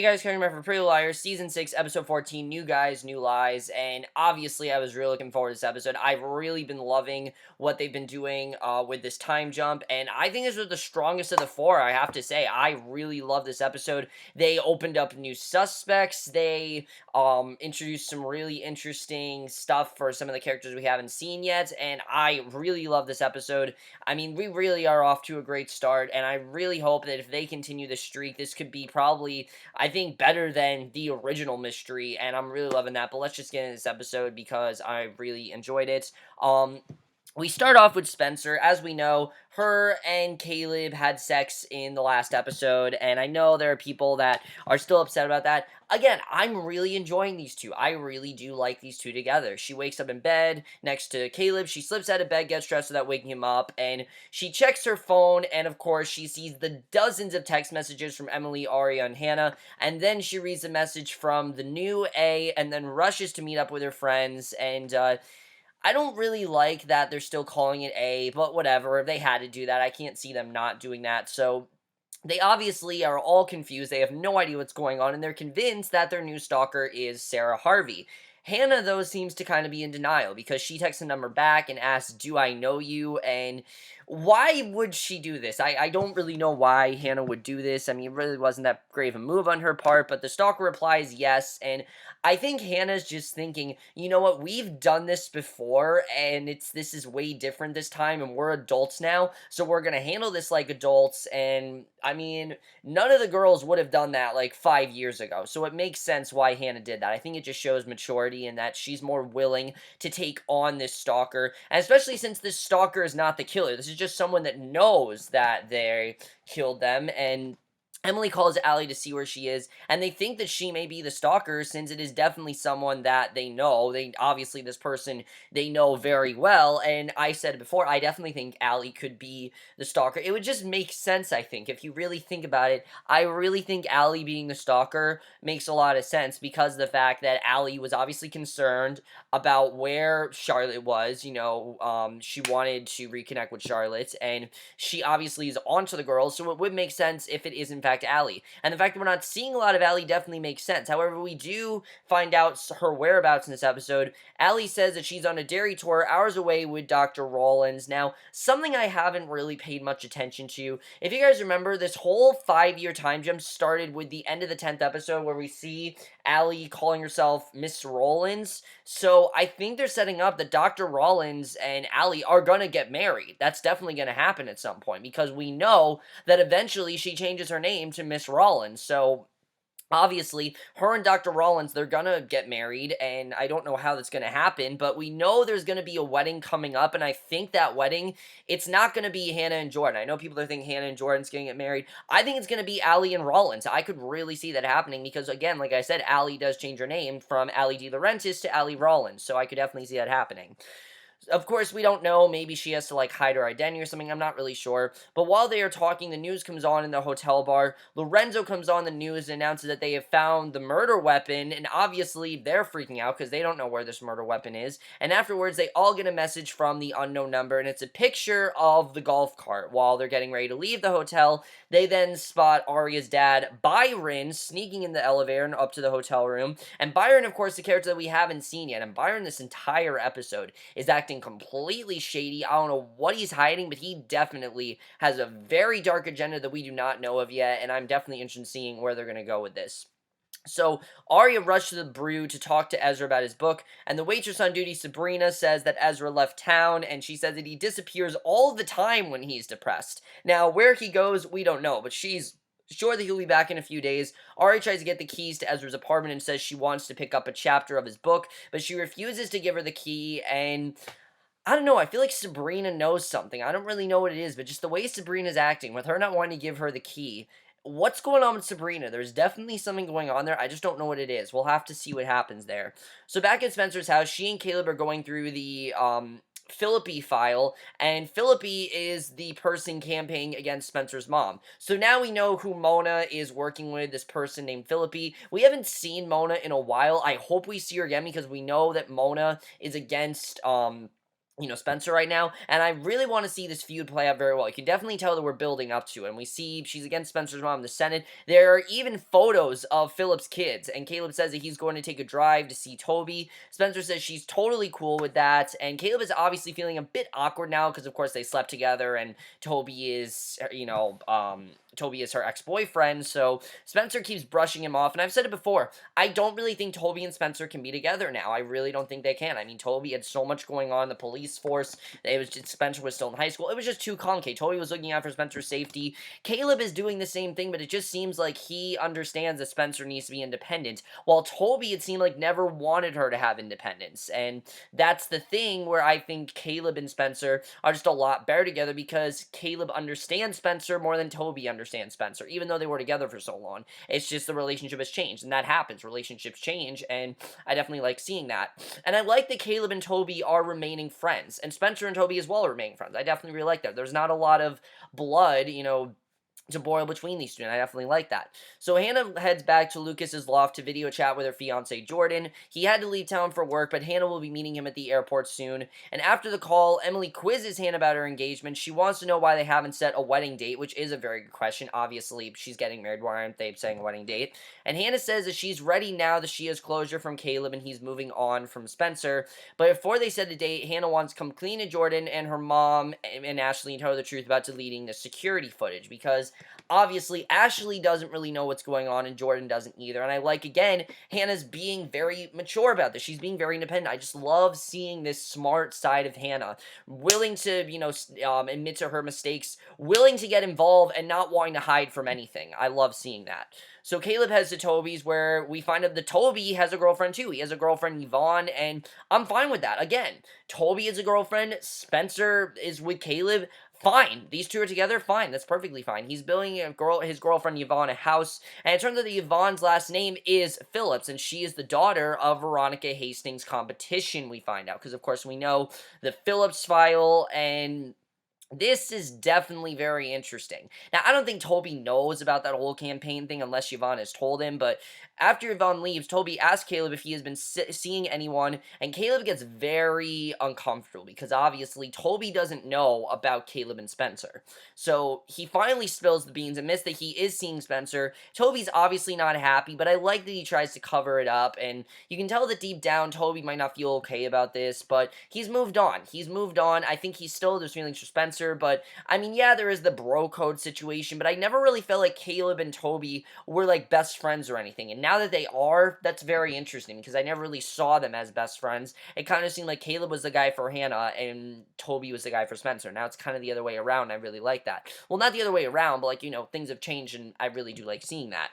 Hey guys, coming back for Pretty Little Liars, Season 6, Episode 14, New Guys, New Lies, and obviously I was really looking forward to this episode. I've really been loving what they've been doing with this time jump, and I think this was the strongest of the four, I have to say. I really love this episode. They opened up new suspects, they introduced some really interesting stuff for some of the characters we haven't seen yet, and I really love this episode. I mean, we really are off to a great start, and I really hope that if they continue this streak, this could be probably, I think, better than the original mystery, and I'm really loving that. But let's just get into this episode because I really enjoyed it. We start off with Spencer. As we know, her and Caleb had sex in the last episode, and I know there are people that are still upset about that. Again, I'm really enjoying these two. I really do like these two together. She wakes up in bed next to Caleb. She slips out of bed, gets dressed without waking him up, and she checks her phone, and of course, she sees the dozens of text messages from Emily, Aria, and Hanna, and then she reads a message from the new A, and then rushes to meet up with her friends, and, I don't really like that they're still calling it A, but whatever. If they had to do that, I can't see them not doing that. So they obviously are all confused. They have no idea what's going on, and they're convinced that their new stalker is Sarah Harvey. Hannah, though, seems to kind of be in denial because she texts the number back and asks, "Do I know you?" And why would she do this? I don't really know why Hannah would do this. I mean, it really wasn't that great of a move on her part, but the stalker replies yes, and I think Hannah's just thinking, you know what, we've done this before, and this is way different this time, and we're adults now, so we're gonna handle this like adults, and, I mean, none of the girls would have done that, like, 5 years ago, so it makes sense why Hannah did that. I think it just shows maturity and that she's more willing to take on this stalker, and especially since this stalker is not the killer. This is just someone that knows that they killed them, and Emily calls Allie to see where she is, and they think that she may be the stalker since it is definitely someone that they know. Obviously, this person they know very well, and I said before, I definitely think Allie could be the stalker. It would just make sense, I think, if you really think about it. I really think Allie being the stalker makes a lot of sense because of the fact that Allie was obviously concerned about where Charlotte was. She wanted to reconnect with Charlotte, and she obviously is onto the girls, so it would make sense if it is in fact Allie. And the fact that we're not seeing a lot of Allie definitely makes sense. However, we do find out her whereabouts in this episode. Allie says that she's on a dairy tour hours away with Dr. Rollins. Now, something I haven't really paid much attention to, if you guys remember, this whole 5-year time jump started with the end of the 10th episode where we see Allie calling herself Miss Rollins. So I think they're setting up that Dr. Rollins and Allie are gonna get married. That's definitely gonna happen at some point because we know that eventually she changes her name to Miss Rollins. So obviously, her and Dr. Rollins, they're gonna get married, and I don't know how that's gonna happen, but we know there's gonna be a wedding coming up, and I think that wedding, it's not gonna be Hannah and Jordan. I know people are thinking Hannah and Jordan's gonna get married. I think it's gonna be Allie and Rollins. I could really see that happening because, again, like I said, Allie does change her name from Allie De Laurentiis to Allie Rollins, so I could definitely see that happening. Of course, we don't know. Maybe she has to, like, hide her identity or something. I'm not really sure. But while they are talking, the news comes on in the hotel bar. Lorenzo comes on the news and announces that they have found the murder weapon. And obviously, they're freaking out because they don't know where this murder weapon is. And afterwards, they all get a message from the unknown number. And it's a picture of the golf cart. While they're getting ready to leave the hotel, they then spot Aria's dad, Byron, sneaking in the elevator and up to the hotel room. And Byron, of course, the character that we haven't seen yet. And Byron, this entire episode, is acting completely shady. I don't know what he's hiding, but he definitely has a very dark agenda that we do not know of yet, and I'm definitely interested in seeing where they're going to go with this. So, Arya rushed to the brew to talk to Ezra about his book, and the waitress on duty, Sabrina, says that Ezra left town, and she says that he disappears all the time when he's depressed. Now, where he goes, we don't know, but she's sure that he'll be back in a few days. Arya tries to get the keys to Ezra's apartment and says she wants to pick up a chapter of his book, but she refuses to give her the key, and I don't know, I feel like Sabrina knows something. I don't really know what it is, but just the way Sabrina's acting, with her not wanting to give her the key. What's going on with Sabrina? There's definitely something going on there. I just don't know what it is. We'll have to see what happens there. So back at Spencer's house, she and Caleb are going through the Philippi file, and Philippi is the person campaigning against Spencer's mom. So now we know who Mona is working with, this person named Philippi. We haven't seen Mona in a while. I hope we see her again because we know that Mona is against Spencer right now, and I really want to see this feud play out very well. You can definitely tell that we're building up to it, and we see she's against Spencer's mom in the Senate. There are even photos of Philip's kids, and Caleb says that he's going to take a drive to see Toby. Spencer says she's totally cool with that, and Caleb is obviously feeling a bit awkward now, because of course they slept together, and Toby is, Toby is her ex-boyfriend, so Spencer keeps brushing him off, and I've said it before, I don't really think Toby and Spencer can be together now. I really don't think they can. I mean, Toby had so much going on in the police force. It was just, Spencer was still in high school. It was just too complicated. Toby was looking out for Spencer's safety. Caleb is doing the same thing, but it just seems like he understands that Spencer needs to be independent, while Toby, it seemed like, never wanted her to have independence, and that's the thing where I think Caleb and Spencer are just a lot better together, because Caleb understands Spencer more than Toby understands Spencer, even though they were together for so long. It's just the relationship has changed, and that happens. Relationships change, and I definitely like seeing that. And I like that Caleb and Toby are remaining friends, and Spencer and Toby as well are remaining friends. I definitely really like that. There's not a lot of blood, to boil between these two, and I definitely like that. So Hanna heads back to Lucas's loft to video chat with her fiance Jordan. He had to leave town for work, but Hanna will be meeting him at the airport soon. And after the call, Emily quizzes Hanna about her engagement. She wants to know why they haven't set a wedding date, which is a very good question. Obviously, she's getting married. Why aren't they saying a wedding date? And Hanna says that she's ready now that she has closure from Caleb and he's moving on from Spencer. But before they set a date, Hanna wants to come clean to Jordan and her mom and Ashley and tell her the truth about deleting the security footage, because obviously Ashley doesn't really know what's going on and Jordan doesn't either. And I like, again, Hanna's being very mature about this. She's being very independent. I just love seeing this smart side of Hanna, willing to, admit to her mistakes, willing to get involved, and not wanting to hide from anything. I love seeing that. So Caleb heads to Toby's, where we find out that Toby has a girlfriend too. He has a girlfriend, Yvonne, and I'm fine with that. Again, Toby is a girlfriend, Spencer is with Caleb. Fine. These two are together, fine. That's perfectly fine. He's building his girlfriend Yvonne a house, and it turns out that Yvonne's last name is Phillips, and she is the daughter of Veronica Hastings' competition, we find out, because of course we know the Phillips file, and this is definitely very interesting. Now, I don't think Toby knows about that whole campaign thing unless Yvonne has told him, but after Yvonne leaves, Toby asks Caleb if he has been seeing anyone, and Caleb gets very uncomfortable because obviously Toby doesn't know about Caleb and Spencer. So he finally spills the beans, admits that he is seeing Spencer. Toby's obviously not happy, but I like that he tries to cover it up, and you can tell that deep down Toby might not feel okay about this, but he's moved on. He's moved on. I think he's still, there's feelings for Spencer, but I mean, yeah, there is the bro code situation, but I never really felt like Caleb and Toby were like best friends or anything, and now that they are, that's very interesting, because I never really saw them as best friends. It kind of seemed like Caleb was the guy for Hanna, and Toby was the guy for Spencer. Now it's kind of the other way around, and I really like that. Well, not the other way around, but like, things have changed, and I really do like seeing that.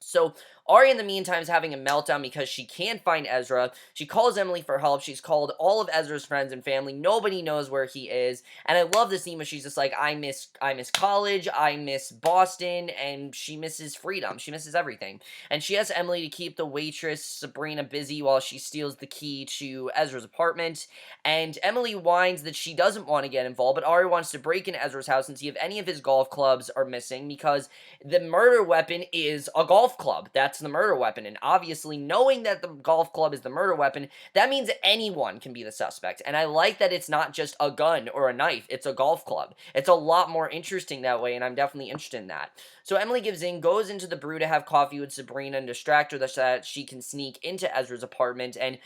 So Ari, in the meantime, is having a meltdown because she can't find Ezra. She calls Emily for help. She's called all of Ezra's friends and family. Nobody knows where he is. And I love this scene where she's just like, I miss college, I miss Boston, and she misses freedom. She misses everything. And she asks Emily to keep the waitress, Sabrina, busy while she steals the key to Ezra's apartment. And Emily whines that she doesn't want to get involved, but Ari wants to break into Ezra's house and see if any of his golf clubs are missing, because the murder weapon is a golf club. That's the murder weapon, and obviously knowing that the golf club is the murder weapon, that means anyone can be the suspect. And I like that it's not just a gun or a knife, it's a golf club. It's a lot more interesting that way, and I'm definitely interested in that. So Emily gives in, goes into the brew to have coffee with Sabrina and distract her so that she can sneak into Ezra's apartment, and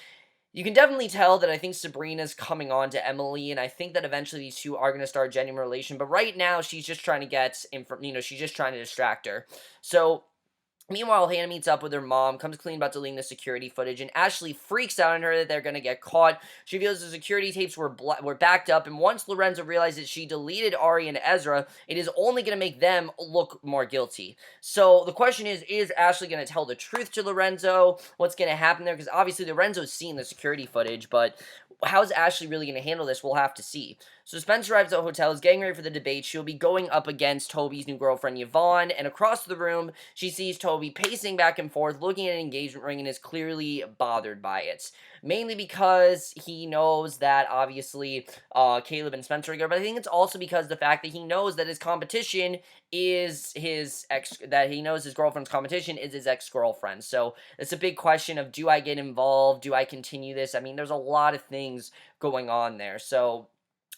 you can definitely tell that I think Sabrina's coming on to Emily, and I think that eventually these two are going to start a genuine relation, but right now she's just trying to get, she's just trying to distract her. So meanwhile, Hanna meets up with her mom, comes clean about deleting the security footage, and Ashley freaks out on her that they're going to get caught. She reveals the security tapes were backed up, and once Lorenzo realizes she deleted Ari and Ezra, it is only going to make them look more guilty. So the question is Ashley going to tell the truth to Lorenzo? What's going to happen there? Because obviously Lorenzo's seen the security footage, but how's Ashley really going to handle this? We'll have to see. So Spencer arrives at the hotel, is getting ready for the debate. She'll be going up against Toby's new girlfriend, Yvonne, and across the room, she sees Toby Toby pacing back and forth, looking at an engagement ring, and is clearly bothered by it. Mainly because he knows that, obviously, Caleb and Spencer are good, but I think it's also because the fact that he knows that his competition is that he knows his girlfriend's competition is his ex-girlfriend. So it's a big question of, do I get involved? Do I continue this? I mean, there's a lot of things going on there. So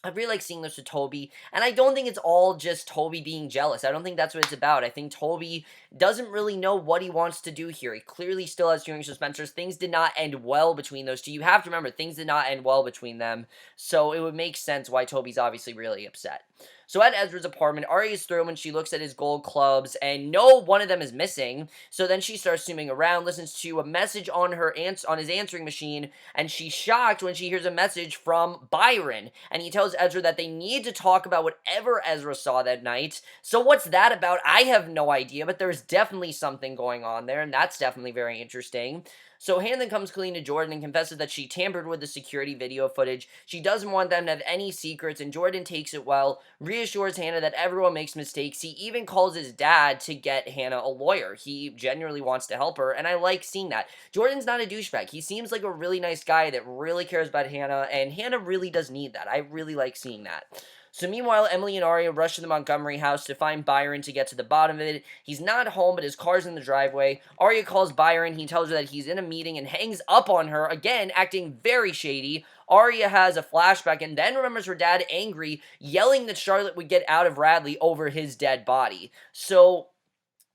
I really like seeing this with Toby, and I don't think it's all just Toby being jealous. I don't think that's what it's about. I think Toby doesn't really know what he wants to do here. He clearly still has feelings for Spencer. Things did not end well between those two. You have to remember, things did not end well between them, so it would make sense why Toby's obviously really upset. So at Ezra's apartment, Arya's through when she looks at his gold clubs, and no one of them is missing. So then she starts zooming around, listens to a message on on his answering machine, and she's shocked when she hears a message from Byron, and he tells Ezra that they need to talk about whatever Ezra saw that night. So what's that about? I have no idea, but there's definitely something going on there, and that's definitely very interesting. So Hannah then comes clean to Jordan and confesses that she tampered with the security video footage. She doesn't want them to have any secrets, and Jordan takes it well, reassures Hannah that everyone makes mistakes. He even calls his dad to get Hannah a lawyer. He genuinely wants to help her, and I like seeing that. Jordan's not a douchebag. He seems like a really nice guy that really cares about Hannah, and Hannah really does need that. I really like seeing that. So meanwhile, Emily and Arya rush to the Montgomery house to find Byron to get to the bottom of it. He's not home, but his car's in the driveway. Arya calls Byron. He tells her that he's in a meeting and hangs up on her, again, acting very shady. Arya has a flashback and then remembers her dad angry, yelling that Charlotte would get out of Radley over his dead body. So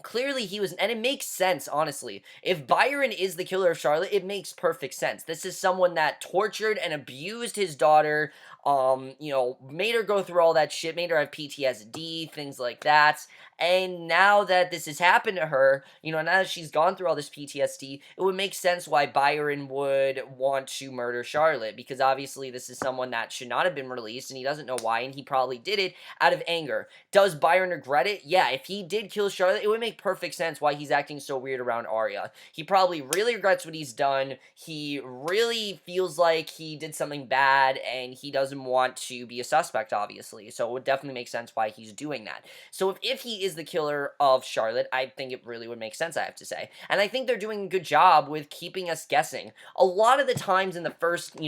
clearly he was, and it makes sense, honestly. If Byron is the killer of Charlotte, it makes perfect sense. This is someone that tortured and abused his daughter, made her go through all that shit, made her have PTSD, things like that. And now that this has happened to her, now that she's gone through all this PTSD, it would make sense why Byron would want to murder Charlotte, because obviously this is someone that should not have been released, and he doesn't know why, and he probably did it out of anger. Does Byron regret it? Yeah, if he did kill Charlotte, it would make perfect sense why he's acting so weird around Arya. He probably really regrets what he's done. He really feels like he did something bad, and he doesn't want to be a suspect, obviously. So it would definitely make sense why he's doing that. So if he is the killer of Charlotte, I think it really would make sense, I have to say. And I think they're doing a good job with keeping us guessing. A lot of the times in the first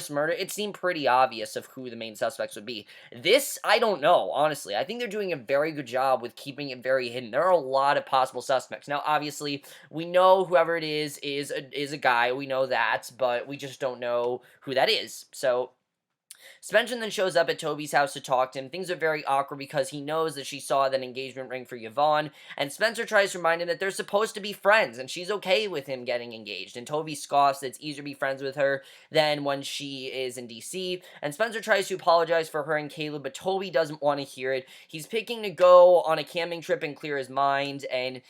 murder, it seemed pretty obvious of who the main suspects would be. This, I don't know, honestly. I think they're doing a very good job with keeping it very hidden. There are a lot of possible suspects. Now, obviously, we know whoever it is a guy. We know that, but we just don't know who that is. So Spencer then shows up at Toby's house to talk to him. Things are very awkward because he knows that she saw that engagement ring for Yvonne, and Spencer tries to remind him that they're supposed to be friends, and she's okay with him getting engaged. And Toby scoffs that it's easier to be friends with her than when she is in DC, and Spencer tries to apologize for her and Caleb, but Toby doesn't want to hear it. He's picking to go on a camping trip and clear his mind, and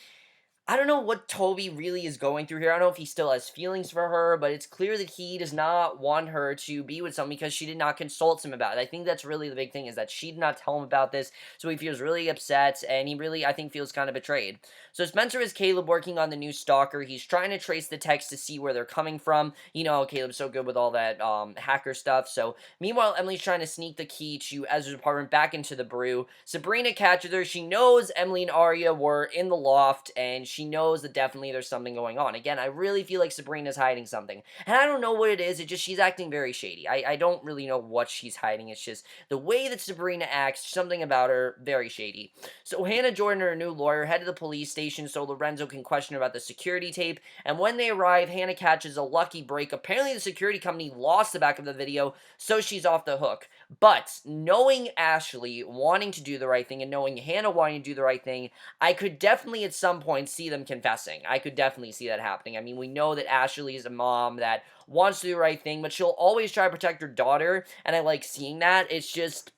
I don't know what Toby really is going through here. I don't know if he still has feelings for her, but it's clear that he does not want her to be with someone because she did not consult him about it. I think that's really the big thing, is that she did not tell him about this, so he feels really upset, and he really, I think, feels kind of betrayed. So Spencer is Caleb working on the new stalker. He's trying to trace the text to see where they're coming from. Caleb's so good with all that hacker stuff. So meanwhile, Emily's trying to sneak the key to Ezra's apartment back into the brew. Sabrina catches her. She knows Emily and Arya were in the loft, and she knows that definitely there's something going on. Again, I really feel like Sabrina's hiding something. And I don't know what it is. It's just she's acting very shady. I don't really know what she's hiding. It's just the way that Sabrina acts, something about her, very shady. So Hannah, Jordan, and her new lawyer head to the police station so Lorenzo can question her about the security tape. And when they arrive, Hannah catches a lucky break. Apparently the security company lost the back of the video, so she's off the hook. But knowing Ashley wanting to do the right thing and knowing Hannah wanting to do the right thing, I could definitely at some point see them confessing. I could definitely see that happening. I mean, we know that Ashley is a mom that wants to do the right thing, but she'll always try to protect her daughter, and I like seeing that. It's just,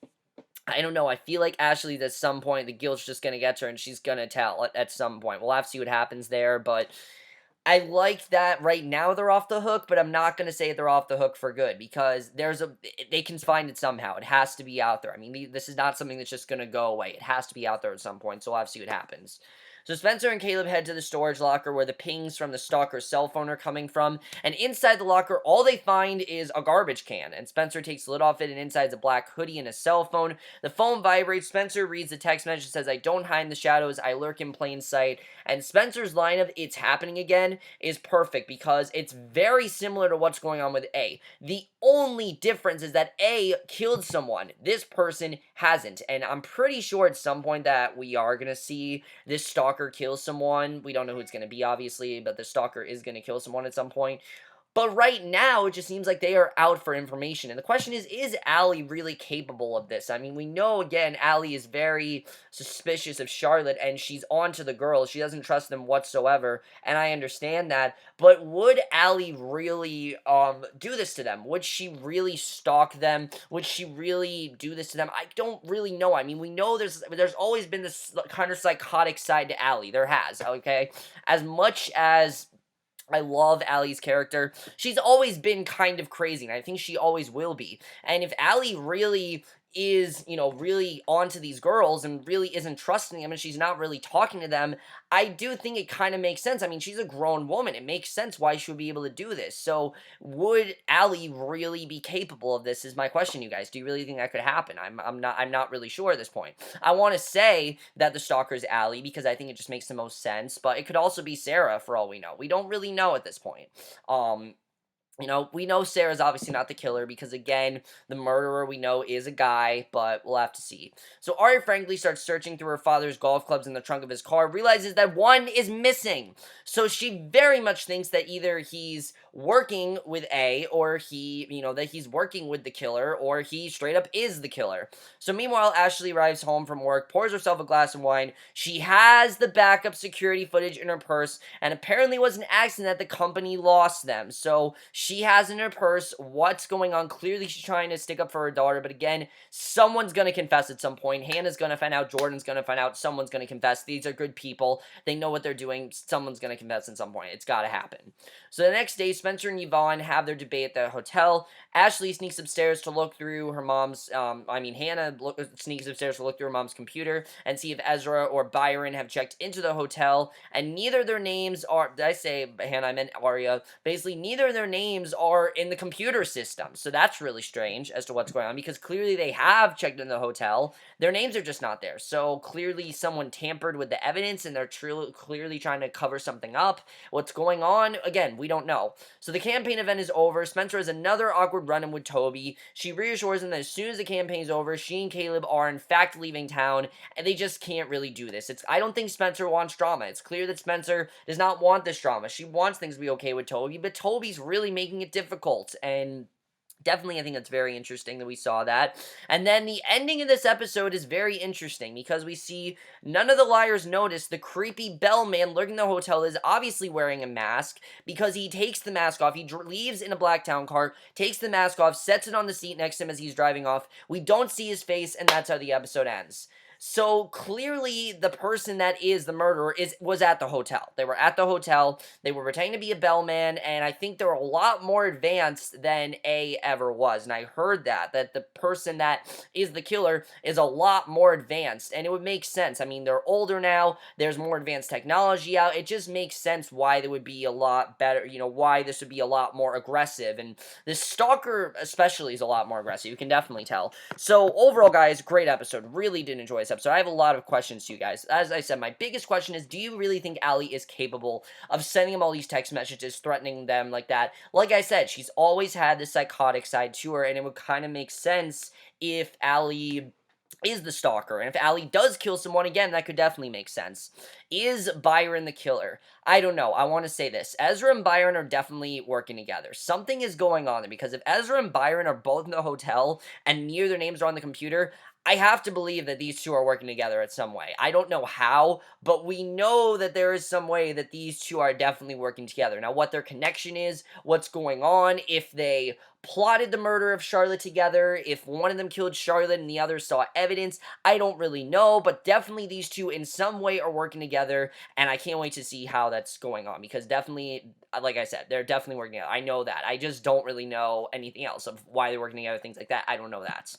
I don't know, I feel like Ashley, at some point, the guilt's just gonna get to her, and she's gonna tell at some point. We'll have to see what happens there, but I like that right now they're off the hook, but I'm not going to say they're off the hook for good, because they can find it somehow. It has to be out there. I mean, this is not something that's just going to go away. It has to be out there at some point, so we'll have to see what happens. So Spencer and Caleb head to the storage locker where the pings from the stalker's cell phone are coming from, and inside the locker, all they find is a garbage can, and Spencer takes the lid off it, and inside is a black hoodie and a cell phone. The phone vibrates. Spencer reads the text message that says, "I don't hide in the shadows, I lurk in plain sight," and Spencer's line of "it's happening again" is perfect because it's very similar to what's going on with A. The only difference is that A killed someone. This person hasn't, and I'm pretty sure at some point that we are going to see this stalker kill someone. We don't know who it's going to be, obviously, but the stalker is going to kill someone at some point. But right now, it just seems like they are out for information. And the question is Allie really capable of this? I mean, we know, again, Allie is very suspicious of Charlotte, and she's on to the girls. She doesn't trust them whatsoever, and I understand that. But would Allie really do this to them? Would she really stalk them? Would she really do this to them? I don't really know. I mean, we know there's always been this kind of psychotic side to Allie. There has, okay? As much as I love Allie's character, she's always been kind of crazy, and I think she always will be. And if Allie really is, really onto these girls and really isn't trusting them and she's not really talking to them, I do think it kind of makes sense. I mean, she's a grown woman. It makes sense why she would be able to do this. So, would Allie really be capable of this is my question, you guys. Do you really think that could happen? I'm not really sure at this point. I want to say that the stalker is Allie because I think it just makes the most sense, but it could also be Sarah for all we know. We don't really know at this point. We know Sarah's obviously not the killer because, again, the murderer we know is a guy, but we'll have to see. So Ari frankly starts searching through her father's golf clubs in the trunk of his car, realizes that one is missing. So she very much thinks that either he's working with A, or that he's working with the killer, or he straight up is the killer. So meanwhile, Ashley arrives home from work, pours herself a glass of wine. She has the backup security footage in her purse, and apparently it was an accident that the company lost them. So she has in her purse what's going on. Clearly, she's trying to stick up for her daughter, but again, someone's going to confess at some point. Hannah's going to find out. Jordan's going to find out. Someone's going to confess. These are good people. They know what they're doing. Someone's going to confess at some point. It's got to happen. So the next day, Spencer and Yvonne have their debate at the hotel. Ashley sneaks upstairs to look through her mom's, Hannah sneaks upstairs to look through her mom's computer and see if Ezra or Byron have checked into the hotel, and neither of their names are, did I say Hannah? I meant Aria. Basically, neither of their names are in the computer system, so that's really strange as to what's going on, because clearly they have checked in the hotel. Their names are just not there, so clearly someone tampered with the evidence, and they're clearly trying to cover something up. What's going on? Again, we don't know. So the campaign event is over. Spencer has another awkward run-in with Toby. She reassures him that as soon as the campaign's over, she and Caleb are in fact leaving town, and they just can't really do this. I don't think Spencer wants drama. It's clear that Spencer does not want this drama. She wants things to be okay with Toby, but Toby's really making it difficult, and definitely, I think it's very interesting that we saw that. And then the ending of this episode is very interesting because we see none of the liars notice the creepy bellman lurking in the hotel is obviously wearing a mask because he takes the mask off. He leaves in a black town car, takes the mask off, sets it on the seat next to him as he's driving off. We don't see his face, and that's how the episode ends. So clearly, the person that is the murderer was at the hotel. They were at the hotel. They were pretending to be a bellman, and I think they're a lot more advanced than A ever was. And I heard that the person that is the killer is a lot more advanced, and it would make sense. I mean, they're older now. There's more advanced technology out. It just makes sense why they would be a lot better. Why this would be a lot more aggressive, and this stalker especially is a lot more aggressive. You can definitely tell. So overall, guys, great episode. Really did enjoy this episode. I have a lot of questions to you guys. As I said, my biggest question is, do you really think Allie is capable of sending them all these text messages, threatening them like that? Like I said, she's always had this psychotic side to her, and it would kind of make sense if Allie is the stalker. And if Allie does kill someone, again, that could definitely make sense. Is Byron the killer? I don't know. I want to say this. Ezra and Byron are definitely working together. Something is going on there, because if Ezra and Byron are both in the hotel and neither their names are on the computer, I have to believe that these two are working together in some way. I don't know how, but we know that there is some way that these two are definitely working together. Now, what their connection is, what's going on, if they plotted the murder of Charlotte together, if one of them killed Charlotte and the other saw evidence, I don't really know, but definitely these two in some way are working together, and I can't wait to see how that's going on, because definitely, like I said, they're definitely working together. I know that. I just don't really know anything else of why they're working together, things like that. I don't know that.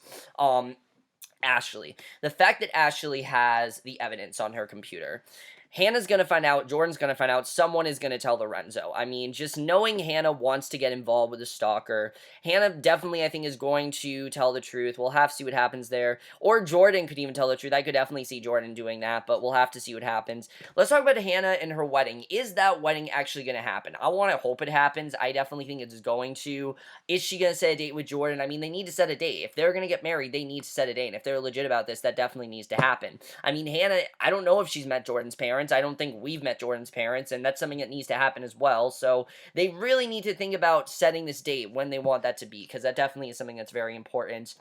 Ashley. The fact that Ashley has the evidence on her computer. Hannah's gonna find out, Jordan's gonna find out, someone is gonna tell Lorenzo. I mean, just knowing Hannah wants to get involved with the stalker, Hannah definitely, I think, is going to tell the truth. We'll have to see what happens there. Or Jordan could even tell the truth. I could definitely see Jordan doing that, but we'll have to see what happens. Let's talk about Hannah and her wedding. Is that wedding actually gonna happen? I want to hope it happens. I definitely think it's going to. Is she gonna set a date with Jordan? I mean, they need to set a date. If they're gonna get married, they need to set a date. And if they're legit about this, that definitely needs to happen. I mean, Hannah, I don't know if she's met Jordan's parents. I don't think we've met Jordan's parents, and that's something that needs to happen as well. So they really need to think about setting this date when they want that to be, because that definitely is something that's very important.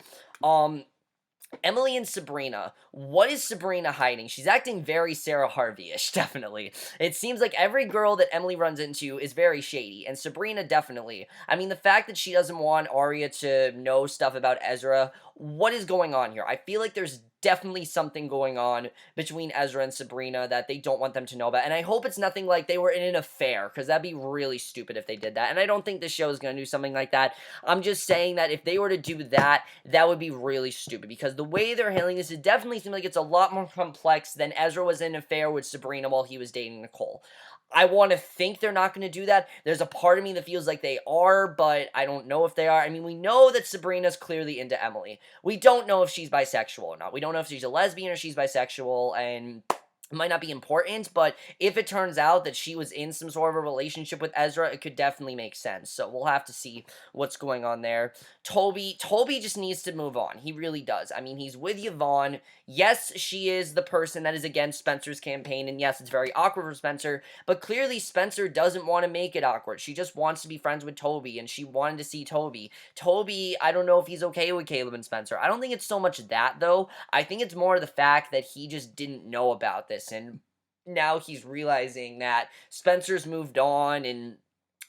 Emily and Sabrina. What is Sabrina hiding? She's acting very Sarah Harvey-ish, definitely. It seems like every girl that Emily runs into is very shady, and Sabrina definitely. I mean, the fact that she doesn't want Arya to know stuff about Ezra, what is going on here? I feel like there's definitely something going on between Ezra and Sabrina that they don't want them to know about, and I hope it's nothing like they were in an affair, because that'd be really stupid if they did that, and I don't think the show is going to do something like that. I'm just saying that if they were to do that, that would be really stupid, because the way they're handling this, it definitely seems like it's a lot more complex than Ezra was in an affair with Sabrina while he was dating Nicole. I want to think they're not going to do that. There's a part of me that feels like they are, but I don't know if they are. I mean, we know that Sabrina's clearly into Emily. We don't know if she's bisexual or not. We don't know if she's a lesbian or she's bisexual, and it might not be important, but if it turns out that she was in some sort of a relationship with Ezra, it could definitely make sense. So we'll have to see what's going on there. Toby just needs to move on. He really does. I mean, he's with Yvonne. Yes, she is the person that is against Spencer's campaign, and yes, it's very awkward for Spencer, but clearly Spencer doesn't want to make it awkward. She just wants to be friends with Toby, and she wanted to see Toby. Toby, I don't know if he's okay with Caleb and Spencer. I don't think it's so much that, though. I think it's more the fact that he just didn't know about this, and now he's realizing that Spencer's moved on, and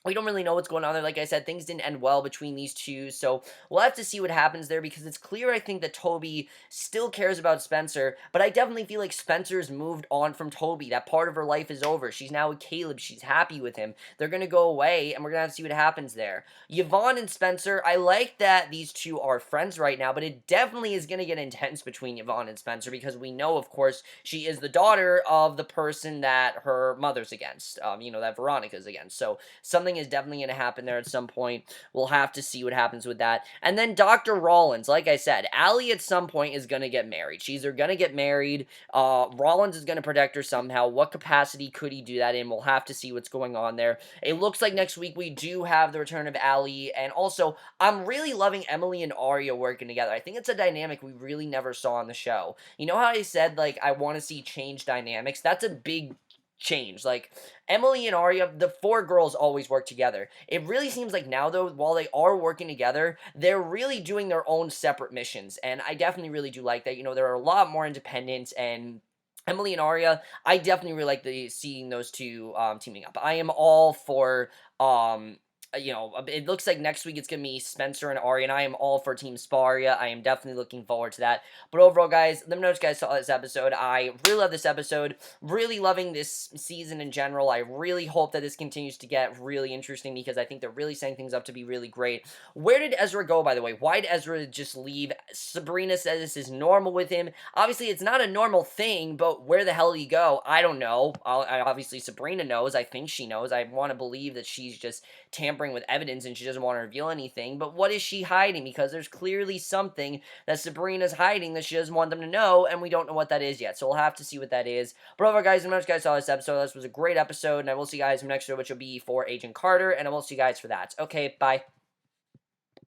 we don't really know what's going on there. Like I said, things didn't end well between these two, so we'll have to see what happens there, because it's clear, I think, that Toby still cares about Spencer, but I definitely feel like Spencer's moved on from Toby. That part of her life is over. She's now with Caleb. She's happy with him. They're going to go away, and we're going to have to see what happens there. Yvonne and Spencer, I like that these two are friends right now, but it definitely is going to get intense between Yvonne and Spencer, because we know, of course, she is the daughter of the person that her mother's against, that Veronica's against, so something is definitely going to happen there at some point. We'll have to see what happens with that. And then Dr. Rollins, like I said, Allie at some point is going to get married. She's either going to get married, Rollins is going to protect her somehow. What capacity could he do that in? We'll have to see what's going on there. It looks like next week we do have the return of Allie, and also, I'm really loving Emily and Arya working together. I think it's a dynamic we really never saw on the show. You know how I said, like, I want to see change dynamics? That's a big change. Like, Emily and Arya, the four girls always work together. It really seems like now, though, while they are working together, they're really doing their own separate missions, and I definitely really do like that. They're a lot more independent, and Emily and Arya, I definitely really like seeing those two teaming up. I am all for it looks like next week it's going to be Spencer and Arya, and I am all for Team Sparia. I am definitely looking forward to that. But overall, guys, let me know what you guys saw this episode. I really love this episode. Really loving this season in general. I really hope that this continues to get really interesting, because I think they're really setting things up to be really great. Where did Ezra go, by the way? Why did Ezra just leave? Sabrina says this is normal with him. Obviously, it's not a normal thing, but where the hell did he go? I don't know. Obviously, Sabrina knows. I think she knows. I want to believe that she's just tampering with evidence and she doesn't want to reveal anything, but what is she hiding? Because there's clearly something that Sabrina's hiding that she doesn't want them to know, and we don't know what that is yet, so we'll have to see what that is. But overall, guys, I'm glad you guys saw this episode. This was a great episode, and I will see you guys in the next video, which will be for Agent Carter, and I will see you guys for that. Okay, bye.